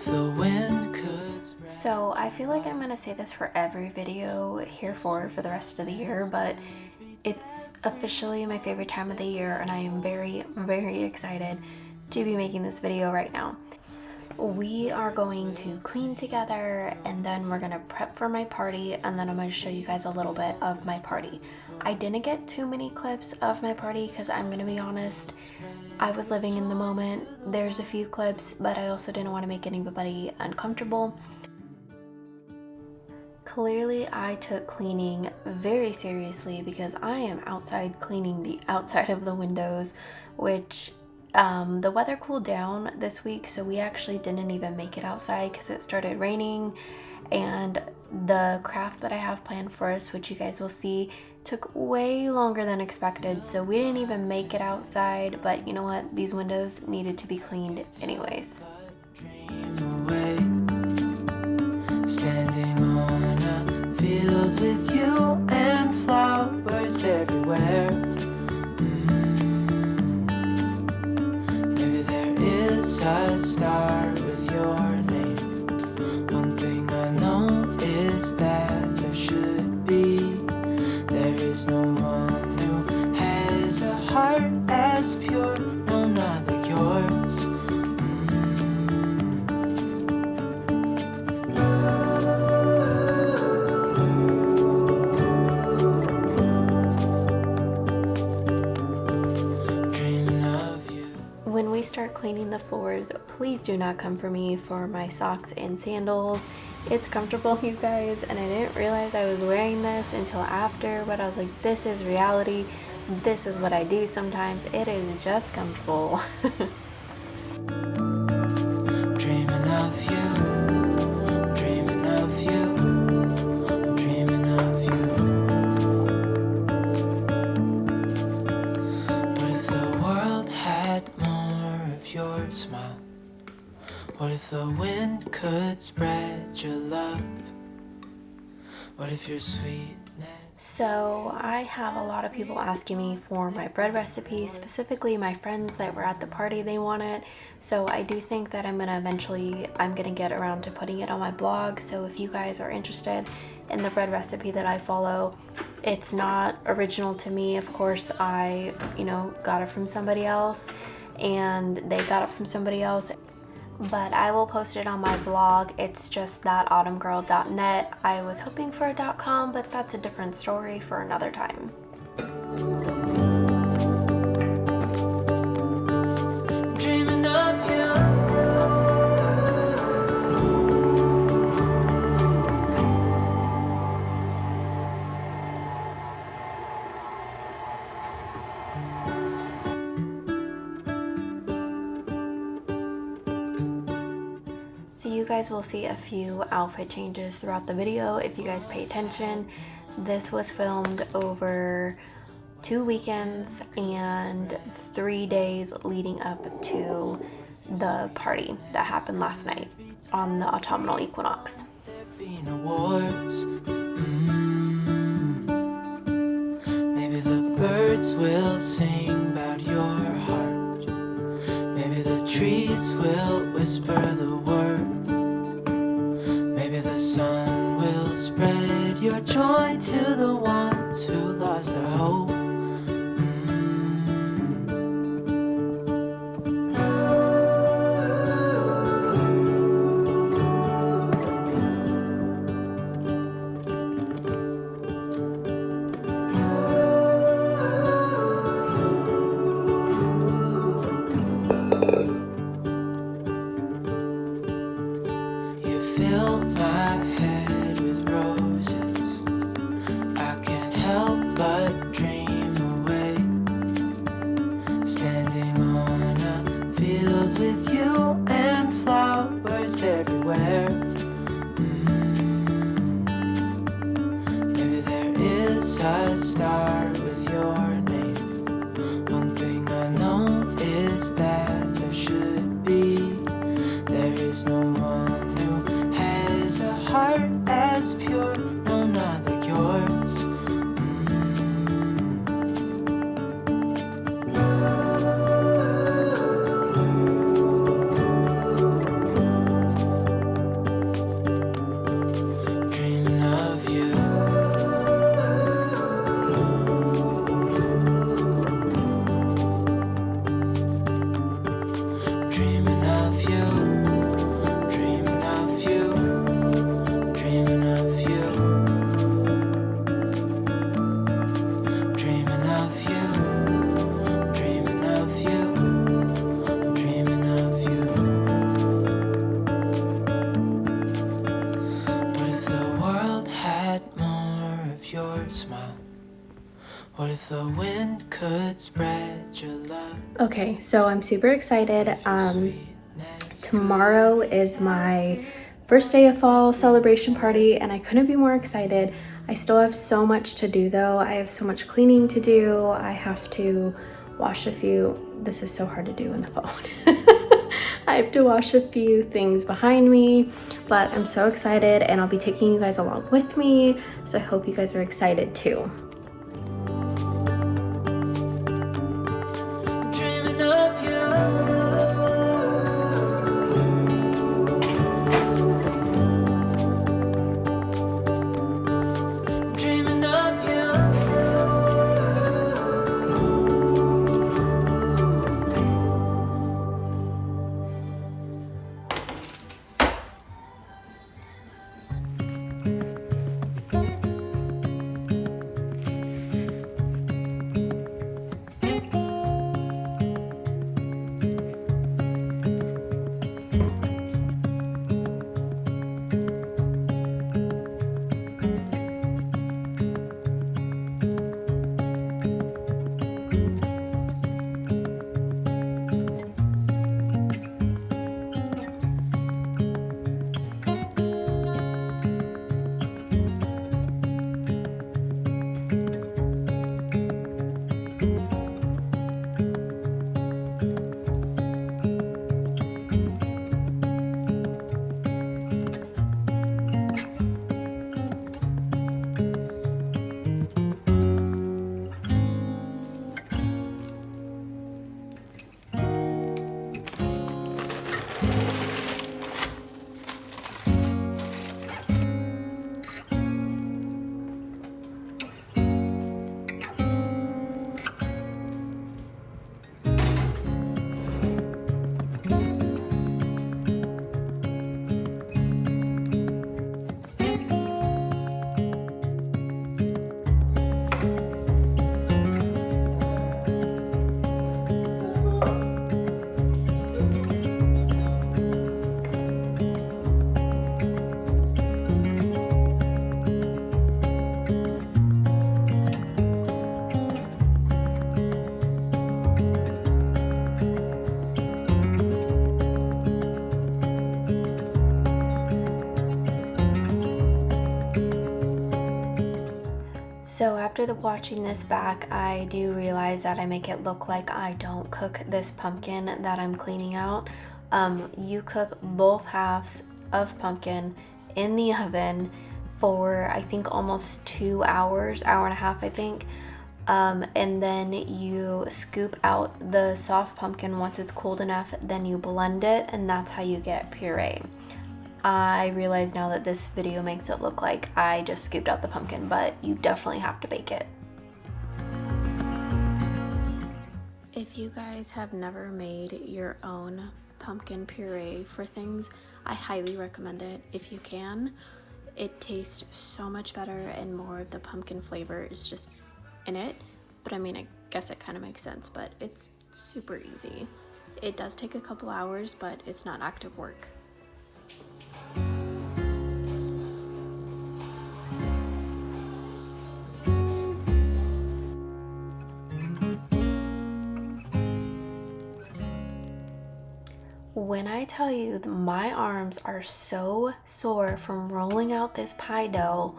if the wind could spread. So I feel like I'm gonna say this for every video here for the rest of the year, but it's officially my favorite time of the year and I am very, very excited to be making this video right now. We are going to clean together and then we're gonna prep for my party, and then I'm gonna show you guys a little bit of my party. I didn't get too many clips of my party because I'm gonna be honest, I was living in the moment. There's a few clips, but I also didn't want to make anybody uncomfortable. Clearly, I took cleaning very seriously because I am outside cleaning the outside of the windows, which the weather cooled down this week, so we actually didn't even make it outside because it started raining. And the craft that I have planned for us, which you guys will see, took way longer than expected, so we didn't even make it outside. But you know what? These windows needed to be cleaned anyways. Standing on a field with you and flowers everywhere. Maybe there is a star with your name. One thing I know is that there should be. There is no one who has a heart as pure, no, not like yours. When we start cleaning the floors, please do not come for me for my socks and sandals. It's comfortable, you guys, and I didn't realize I was wearing this until after, but I was like, this is reality. This is what I do sometimes. It is just comfortable. Dreaming of you, dreaming of you, I'm dreaming of you. What if the world had more of your smile? What if the wind could spread your love? What if your sweetness? So I have a lot of people asking me for my bread recipe, specifically my friends that were at the party, they want it. So I do think that I'm gonna get around to putting it on my blog. So if you guys are interested in the bread recipe that I follow, it's not original to me. Of course, I, got it from somebody else and they got it from somebody else. But I will post it on my blog. It's just thatautumngirl.net. I was hoping for a .com, but that's a different story for another time. Dreaming of you. So you guys will see a few outfit changes throughout the video if you guys pay attention. This was filmed over 2 weekends and 3 days leading up to the party that happened last night on the autumnal equinox. Awards. Maybe the birds will sing about your heart. Maybe the trees will whisper the word. Maybe the sun will spread your joy to the ones who lost their hope. Fill my head with roses. I can't help but dream away. Standing on a field with you and flowers everywhere. Maybe there is a star with your name. One thing I know is that there should be. There is no one who has a heart as pure, no, not like yours. What if the wind could spread your love? Okay, so I'm super excited. Tomorrow is my first day of fall celebration party, and I couldn't be more excited. I still have so much to do though. I have so much cleaning to do. I have to wash a few, this is so hard to do in the phone. I have to wash a few things behind me, but I'm so excited and I'll be taking you guys along with me. So I hope you guys are excited too. Dreaming of you. Dreaming of you. So after watching this back, I do realize that I make it look like I don't cook this pumpkin that I'm cleaning out. You cook both halves of pumpkin in the oven for I think almost 2 hours, hour and a half I think. And then you scoop out the soft pumpkin once it's cooled enough, then you blend it, and that's how you get puree. I realize now that this video makes it look like I just scooped out the pumpkin, but you definitely have to bake it. If you guys have never made your own pumpkin puree for things, I highly recommend it if you can. It tastes so much better and more of the pumpkin flavor is just in it. But I mean, I guess it kind of makes sense, but it's super easy. It does take a couple hours, but it's not active work. When I tell you that my arms are so sore from rolling out this pie dough,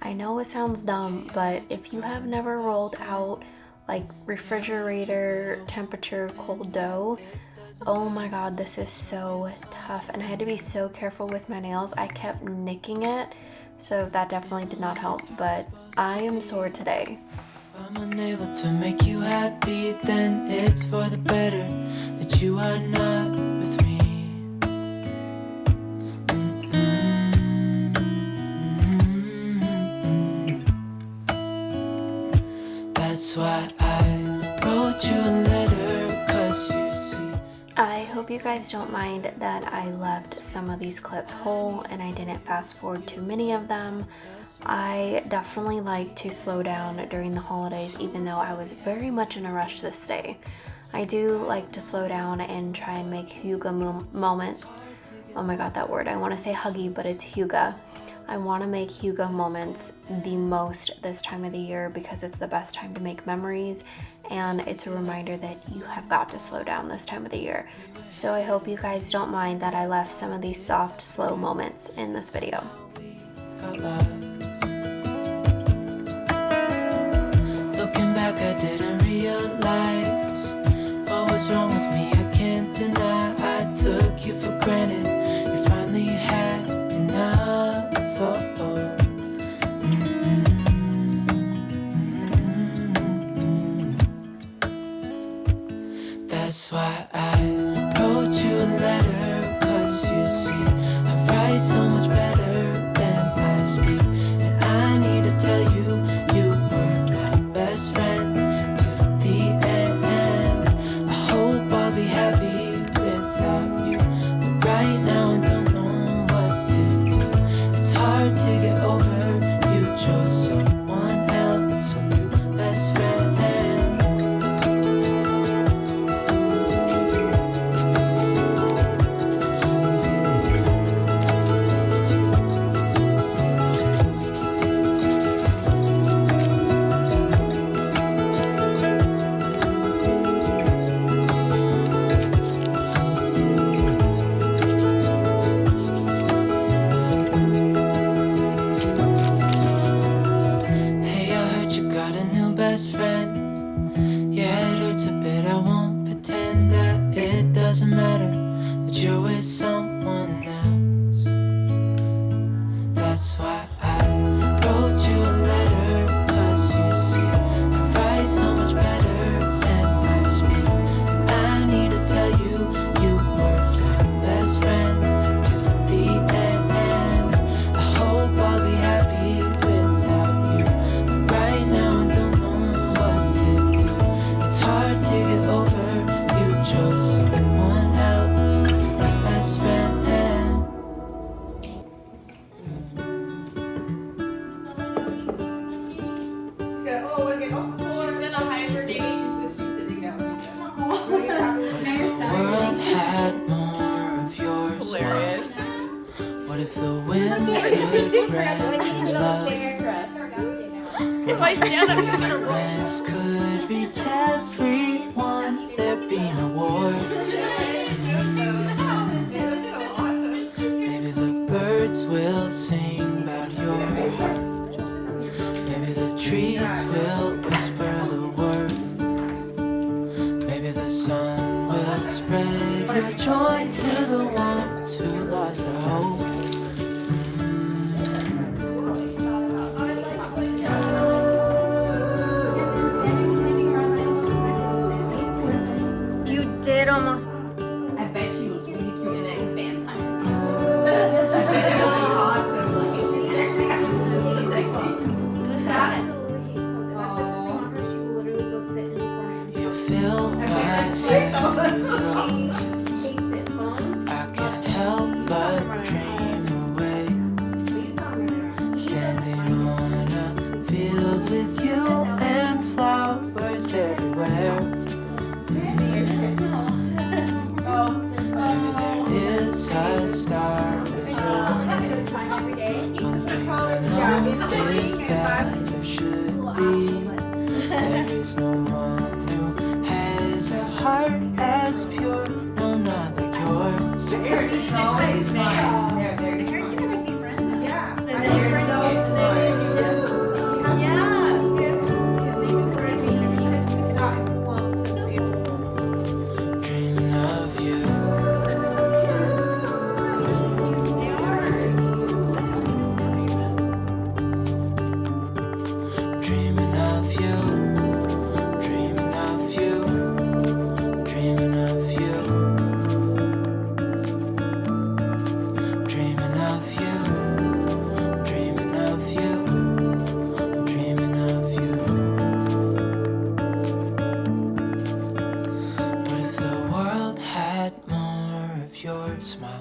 I know it sounds dumb, but if you have never rolled out like refrigerator temperature cold dough, oh my god, this is so tough. And I had to be so careful with my nails. I kept nicking it, so that definitely did not help, but I am sore today. If I'm unable to make you happy, then it's for the better that you are not with me. That's why I wrote you a letter, 'cause you see. I hope you guys don't mind that I left some of these clips whole and I didn't fast forward too many of them. I definitely like to slow down during the holidays, even though I was very much in a rush this day. I do like to slow down and try and make hygge moments. Oh my god, that word. I want to say huggy, but it's hygge. I want to make Hugo moments the most this time of the year because it's the best time to make memories, and it's a reminder that you have got to slow down this time of the year. So I hope you guys don't mind that I left some of these soft, slow moments in this video. Got lost. Looking back, I didn't realize what was wrong with me. I can't deny I took you for granted. You finally had enough. That's why I wrote you a letter, 'cause you see, I write so much better than I speak. And I need to tell you, you were my best friend to the end. I hope I'll be happy without you, but right now I don't know what to do. It's hard to get over, you chose someone else, a new best friend. Best friend, yeah, it hurts a bit. I won't pretend that it doesn't matter that you're with someone else. That's why I wrote you a letter, 'cause you see, I write so much better than I speak. And I need to tell you, you were my best friend to the end. I hope I'll be happy without you, but right now I don't know what to do. It's hard to get over, you chose someone else, my best friend. World had more of your smile. What if the wind could spread your love? If I stand up, you're gonna roll. This could reach everyone. There'd be no wars. Maybe the birds will sing about your heart. Maybe the trees will whisper the word. Maybe the sun will spread your joy to the ones who lost their hope. You did almost. I bet she looks really cute in that vampire. I bet it would be awesome looking, especially cute like You feel my hand roses. I can't help but dream away, standing on a field with you and flowers everywhere. Maybe there is a star with your name. One thing I know is that there should be. There is no one who has a heart as pure, no, not like yours.